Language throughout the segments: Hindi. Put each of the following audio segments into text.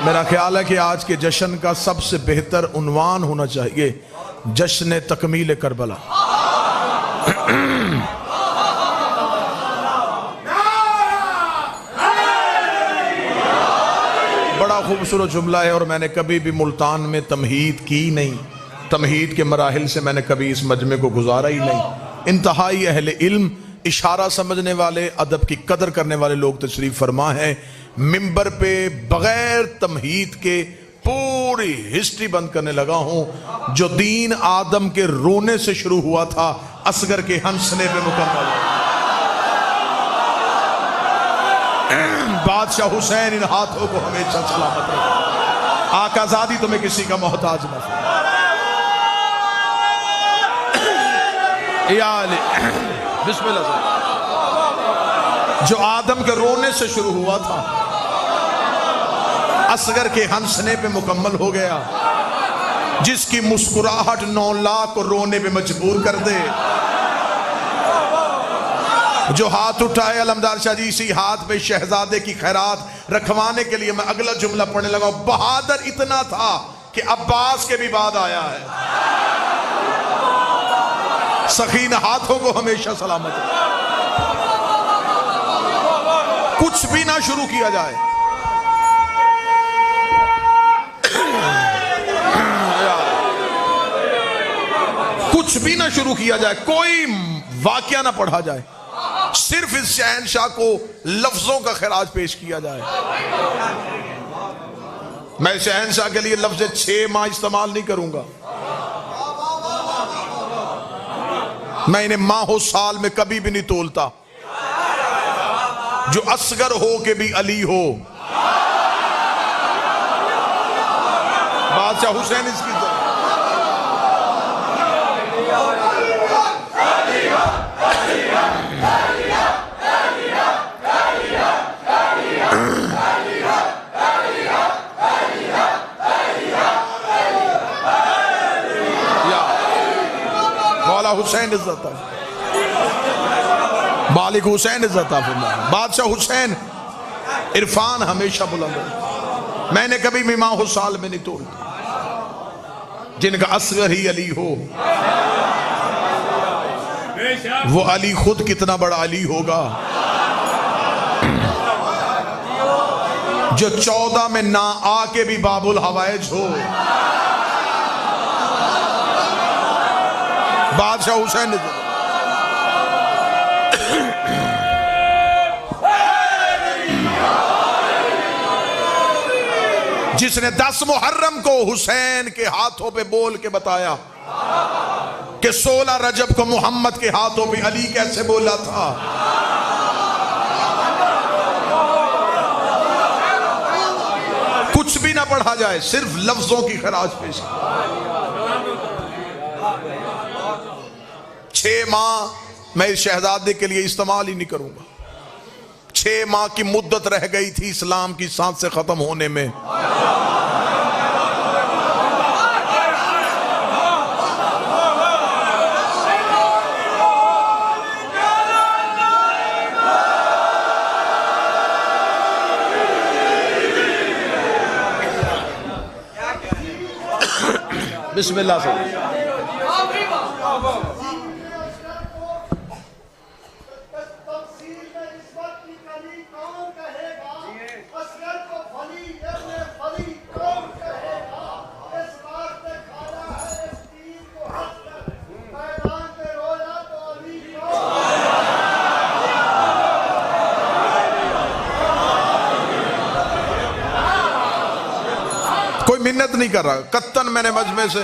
मेरा ख्याल है कि आज के जश्न का सबसे बेहतर उन्वान होना चाहिए जश्न तकमील करबला। बड़ा खूबसूरत जुमला है और मैंने कभी भी मुल्तान में तमहीद की नहीं, तमहीद के मराहिल से मैंने कभी इस मजमे को गुजारा ही नहीं। इंतहाई अहले इल्म, इशारा समझने वाले, अदब की कदर करने वाले लोग तशरीफ फरमा है। मिंबर पे बगैर तमहीद के पूरी हिस्ट्री बंद करने लगा हूं। जो दीन आदम के रोने से शुरू हुआ था, असगर के हंसने पे मुकम्मल। बादशाह हुसैन इन हाथों को हमेशा सलामत रखे। आकाज़ादी तुम्हें किसी का मोहताज न बिस्मिल्लाह। जो आदम के रोने से शुरू हुआ था, असगर के हंसने पे मुकम्मल हो गया। जिसकी मुस्कुराहट 9 लाख को रोने पे मजबूर कर दे। जो हाथ उठाए अलमदार शाह जी, इसी हाथ पे शहजादे की खैरात रखवाने के लिए मैं अगला जुमला पढ़ने लगा। बहादुर इतना था कि अब्बास के भी बाद आया है। सखीन हाथों को हमेशा सलामत है। कुछ भी ना शुरू किया जाए, कुछ भी ना शुरू किया जाए, कोई वाकया ना पढ़ा जाए, सिर्फ इस शहनशाह को लफ्जों का खिराज पेश किया जाए। मैं शहनशाह के लिए लफ्ज 6 माह इस्तेमाल नहीं करूंगा। मैं इन्हें माहो साल में कभी भी नहीं तोलता। जो असगर हो के भी अली हो। बादशाह हुसैन इसकी मौला हुसैन इज्जत, मालिक हुसैन इज्जत। बादशाह हुसैन इरफान हमेशा बुलंद है। मैंने कभी भी माहो साल में नहीं तोड़ा। जिनका असगर ही अली हो, वो अली खुद कितना बड़ा अली होगा। जो 14 में ना आके भी बाबुल हवाइज हो। बादशाह हुसैन जिसने 10 मुहर्रम को हुसैन के हाथों पे बोल के बताया कि 16 रजब को मोहम्मद के हाथों पे अली कैसे बोला था। कुछ भी ना पढ़ा जाए, सिर्फ लफ्जों की खराज पेश। 6 माह मैं इस शहजादे के लिए इस्तेमाल ही नहीं करूंगा। 6 माह की मुद्दत रह गई थी इस्लाम की सांसें खत्म होने में। बिस्मिल्लाह से कोई मिन्नत नहीं कर रहा। कत्तन मैंने मजमे से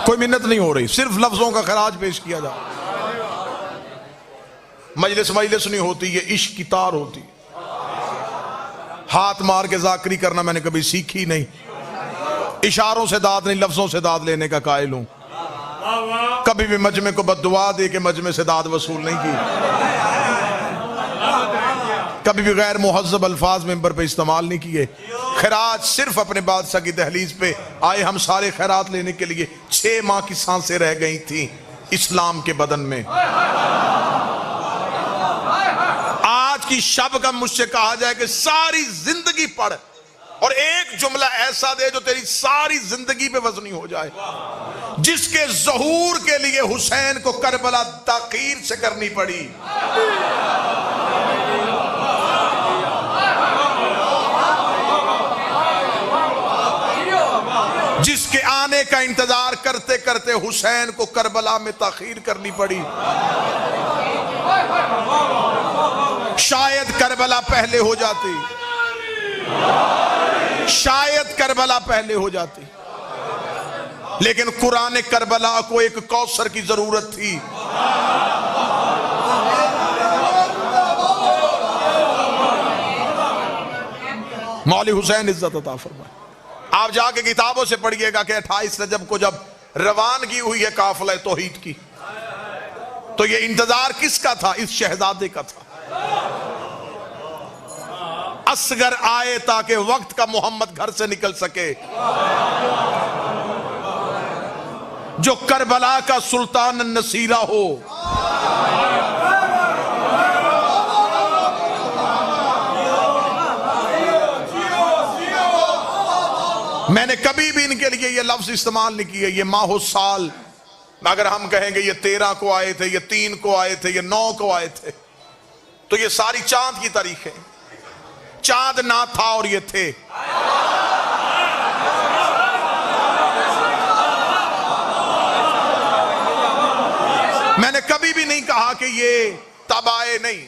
कोई मिन्नत नहीं हो रही, सिर्फ लफ्जों का खराज पेश किया जा। मजलिस मजलिस नहीं होती, ये इश्क की तार होती। हाथ मार के जाकरी करना मैंने कभी सीखी नहीं। इशारों से दाद नहीं, लफ्जों से दाद लेने का कायल हूं। कभी भी मजमे को बद्दुआ दे के मजमे से दाद वसूल नहीं की। कभी भी गैर मुहज़्ज़ब अल्फाज मेंबर पे इस्तेमाल नहीं किए। खैरात सिर्फ अपने बादशाह की दहलीज पे आए हम सारे खैरात लेने के लिए। 6 माह की सांसें रह गई थी। इस्लाम के बदन में। आज की शब का मुझसे कहा जाए कि सारी जिंदगी पढ़ और एक जुमला ऐसा दे जो तेरी सारी जिंदगी पे वजनी हो जाए, जिसके ज़हूर के लिए हुसैन को करबला ताकीर से करनी पड़ी, जिसके आने का इंतजार करते करते हुसैन को करबला में ताखीर करनी पड़ी। शायद करबला पहले हो जाती, शायद करबला पहले हो जाती, लेकिन कुरान करबला को एक कौसर की जरूरत थी। मौली हुसैन इज्जत अता फरमाए। आप जाके किताबों से पढ़िएगा कि 28 रजब को जब रवानगी हुई है काफिला तौहीद की, तो ये इंतजार किसका था? इस शहजादे का था। असगर आए ताकि वक्त का मोहम्मद घर से निकल सके, जो करबला का सुल्तान नसीरा हो। मैंने कभी भी इनके लिए ये लफ्ज इस्तेमाल नहीं किए, ये माहो साल। अगर हम कहेंगे ये 13 को आए थे, ये 3 को आए थे, ये 9 को आए थे, तो ये सारी चांद की तारीखें। चांद ना था और ये थे। मैंने कभी भी नहीं कहा कि ये तब आए, नहीं।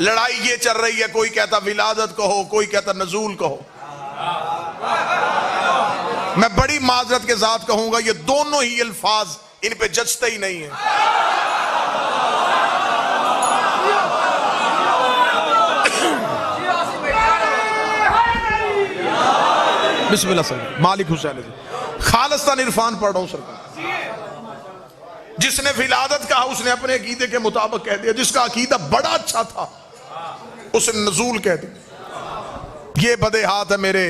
लड़ाई ये चल रही है, कोई कहता विलादत कहो, कोई कहता नजूल कहो। मैं बड़ी माजरत के साथ कहूंगा, ये दोनों ही अल्फाज इन पे जचते ही नहीं है। बिस्मिल्लाह सर। मालिक हुसैन खालिस्तान इरफान पढ़ रहा हूं सरकार। जिसने विलादत कहा उसने अपने अकीदे के मुताबिक कह दिया, जिसका अकीदा बड़ा अच्छा था उसने नजूल कह दिया। ये बदे हाथ है मेरे,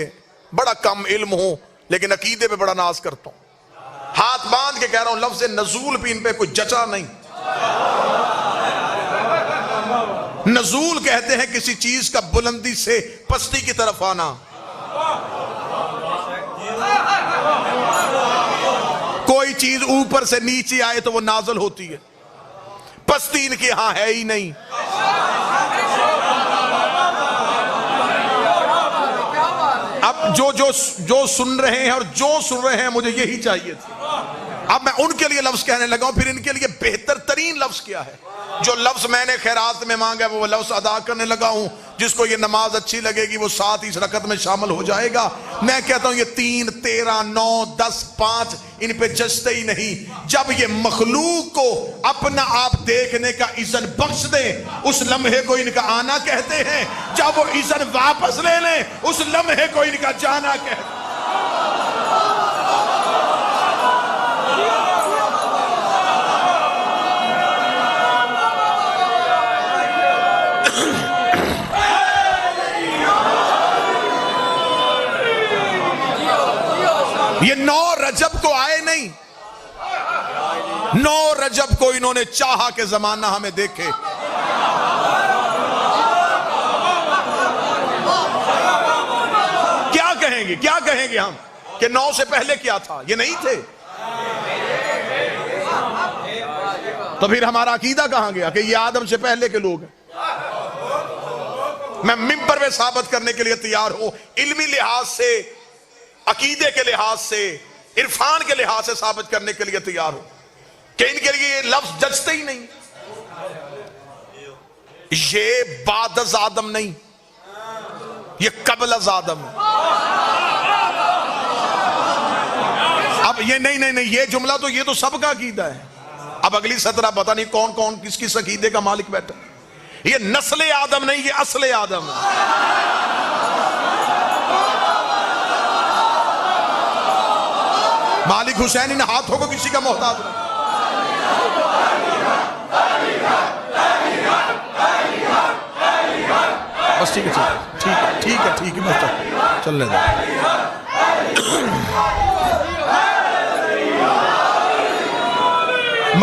बड़ा कम इल्म हूं लेकिन अकीदे पे बड़ा नाज करता हूं। हाथ बांध के कह रहा हूं, लफ्ज़ नजूल भी इन पे कोई जचा नहीं। नजूल कहते हैं किसी चीज का बुलंदी से पस्ती की तरफ आना। कोई चीज ऊपर से नीचे आए तो वो नाजल होती है, पस्ती इनके यहां है ही नहीं। अब जो सुन रहे हैं और जो सुन रहे हैं, मुझे यही चाहिए था। अब मैं उनके लिए लफ्ज कहने लगा हूं, फिर इनके लिए बेहतर तरीन लफ्ज क्या है। जो लफ्ज मैंने खैरात में मांगा वो लफ्ज अदा करने लगा हूं। जिसको ये नमाज अच्छी लगेगी वो 7 इस रकत में शामिल हो जाएगा। मैं कहता हूं ये 3, 13, 9, 10, 5 इन पे जचते ही नहीं। जब ये मखलूक को अपना आप देखने का इज़्ज़त बख्श दे, उस लम्हे को इनका आना कहते हैं। जब वो इज़्ज़त वापस ले लें, उस लम्हे को इनका जाना कहते हैं। ये 9 रजब को आए नहीं, 9 रजब को इन्होंने चाहा कि जमाना हमें देखे। क्या कहेंगे हम कि 9 से पहले क्या था? ये नहीं थे। तो फिर हमारा अकीदा कहां गया कि ये आदम से पहले के लोग हैं। मैं मिंबर में साबित करने के लिए तैयार हूं, इल्मी लिहाज से, अकीदे के लिहाज से, इरफान के लिहाज से साबित करने के लिए तैयार हूं कि इनके लिए ये लफ्ज जचते ही नहीं। ये बाद अज़ आदम नहीं, ये कबल अज़ आदम है। अब ये नहीं, ये जुमला तो ये तो सबका अकीदा है। अब अगली सतरा पता नहीं कौन कौन किस किस अकीदे का मालिक बैठा। ये नस्ले आदम नहीं, ये असले आदम है। मालिक हुसैन इन हाथों को किसी का मोहताज नहीं। बस ठीक है बस चलने दो।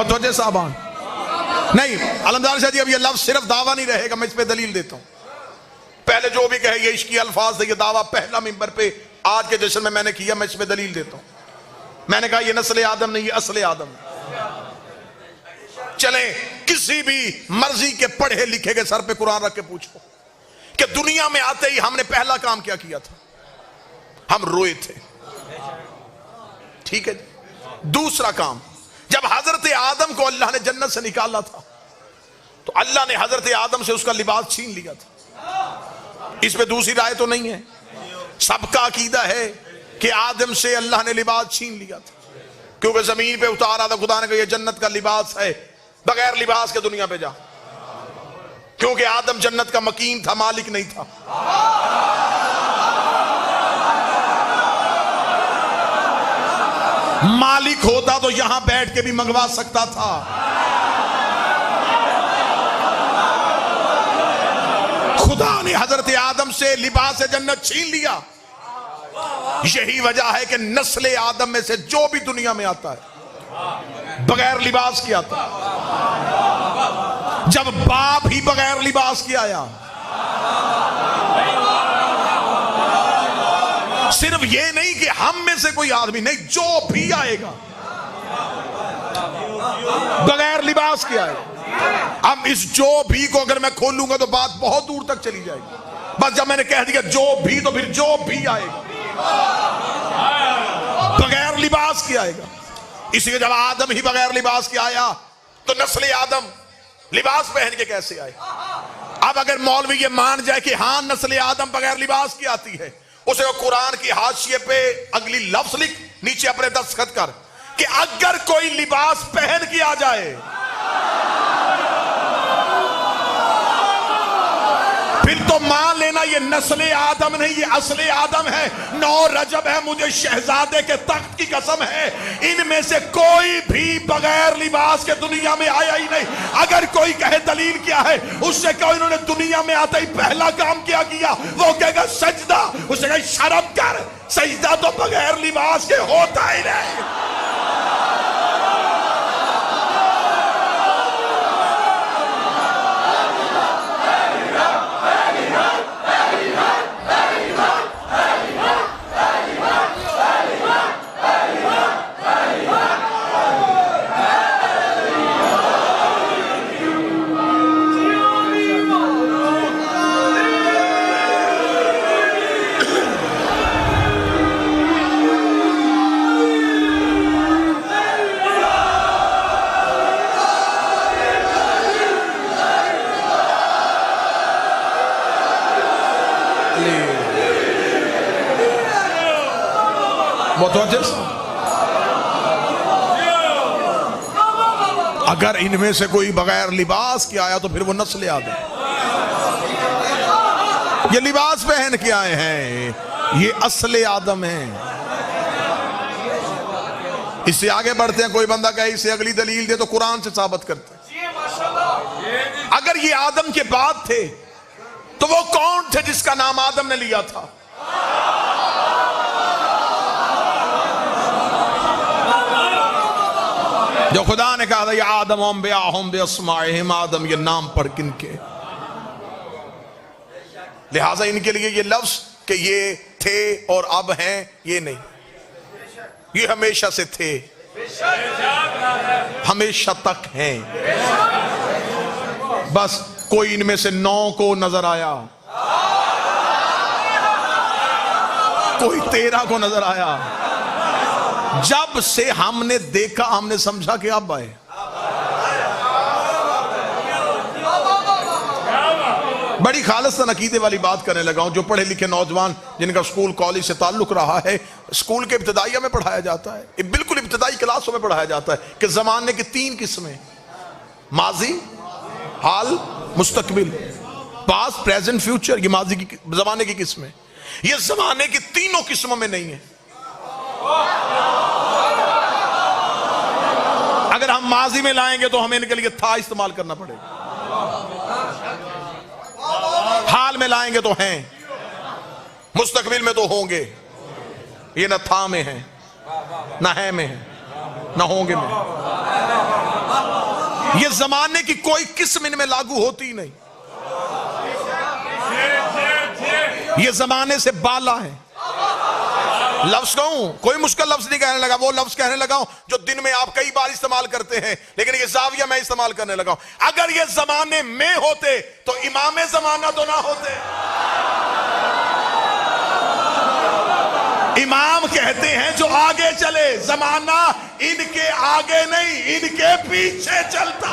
मतवजे साहबान नहीं, अलमदार शाह जी अब ये लफ्ज सिर्फ दावा नहीं रहेगा, मैं इस पे दलील देता हूं। पहले जो भी कहे ये इश्की अल्फाज थे, ये दावा पहला मिंबर पे आज के जश्न में मैंने किया, मैं इस पे दलील देता हूं। मैंने कहा ये नस्ल आदम नहीं, ये असले आदम। चले किसी भी मर्जी के पढ़े लिखे के सर पे कुरान रख के पूछो कि दुनिया में आते ही हमने पहला काम क्या किया था? हम रोए थे, ठीक है। दूसरा काम, जब हजरत आदम को अल्लाह ने जन्नत से निकाला था तो अल्लाह ने हजरत आदम से उसका लिबास छीन लिया था। इस पे दूसरी राय तो नहीं है, सबका अकीदा है कि आदम से अल्लाह ने लिबास छीन लिया था, क्योंकि जमीन पे उतारा था खुदा ने कहा ये जन्नत का लिबास है, बगैर लिबास के दुनिया पे जा। क्योंकि आदम जन्नत का मकीन था, मालिक नहीं था। मालिक होता तो यहां बैठ के भी मंगवा सकता था। खुदा ने हजरत आदम से लिबास जन्नत छीन लिया। यही वजह है कि नस्ल आदम में से जो भी दुनिया में आता है बगैर लिबास के आता है। जब बाप ही बगैर लिबास के आया, सिर्फ ये नहीं कि हम में से कोई आदमी नहीं, जो भी आएगा बगैर लिबास के आएगा। अब इस जो भी को अगर मैं खोलूंगा तो बात बहुत दूर तक चली जाएगी। बस जब मैंने कह दिया जो भी, तो फिर जो भी आएगा बगैर लिबास के आएगा। इसलिए जब आदम ही बगैर लिबास के आया तो नस्ल आदम लिबास पहन के कैसे आए? अब अगर मौलवी ये मान जाए कि हाँ नस्ल आदम बगैर लिबास की आती है, उसे कुरान की हाशिए पे अगली लफ्ज लिख, नीचे अपने दस्तखत कर कि अगर कोई लिबास पहन के आ जाए फिर तो मान लेना ये नस्ल आदम नहीं, ये असले आदम है। 9 रजब है, मुझे शहजादे के तख्त की कसम है, इनमें से कोई भी बगैर लिबास के दुनिया में आया ही नहीं। अगर कोई कहे दलील क्या है, उससे कहो इन्होंने दुनिया में आते ही पहला काम क्या किया, वो कहेगा सजदा। उससे कहे शर्म कर, सजदा तो बगैर लिबास के होता ही नहीं। अगर इनमें से कोई बगैर लिबास के आया तो फिर वो नस्ल आदम। ये लिबास पहन के आए हैं, ये असले आदम हैं। इससे आगे बढ़ते हैं, कोई बंदा कहे इसे अगली दलील दे तो कुरान से साबित करते हैं। अगर ये आदम के बाद थे तो वो कौन थे जिसका नाम आदम ने लिया था? जो खुदा ने कहा था ये आदम आदम, ये नाम पढ़ किनके, लिहाजा इनके लिए ये लफ्ज कि ये थे और अब हैं, ये नहीं, ये हमेशा से थे, हमेशा तक हैं। बस कोई इनमें से 9 को नजर आया, कोई 13 को नजर आया। जब से हमने देखा हमने समझा कि अब आए। बड़ी खालिस्तान अकीदे वाली बात करने लगा हूं। जो पढ़े लिखे नौजवान जिनका स्कूल कॉलेज से ताल्लुक रहा है, स्कूल के इब्तदाइया में पढ़ाया जाता है, बिल्कुल इब्तदाई क्लासों में पढ़ाया जाता है कि जमाने की 3 किस्में, माजी, हाल, मुस्तकबिल, पास्ट, प्रेजेंट, फ्यूचर। ये माजी की जमाने की किस्में, ये जमाने की तीनों किस्मों में नहीं है। अगर हम माजी में लाएंगे तो हमें इनके लिए था इस्तेमाल करना पड़ेगा, हाल में लाएंगे तो हैं, मुस्तकबिल में तो होंगे। ये न था में है, न है में है, न होंगे में। ये जमाने की कोई किस्म इनमें लागू होती नहीं, ये जमाने से बाला है। लफ्ज कहूं, कोई मुश्किल लफ्ज नहीं कहने लगा, वो लफ्ज कहने लगा हूं जो दिन में आप कई बार इस्तेमाल करते हैं, लेकिन ये जाविया मैं इस्तेमाल करने लगा हूं। अगर ये जमाने में होते तो इमाम जमाना तो ना होते। इमाम कहते हैं जो आगे चले, जमाना इनके आगे नहीं इनके पीछे चलता।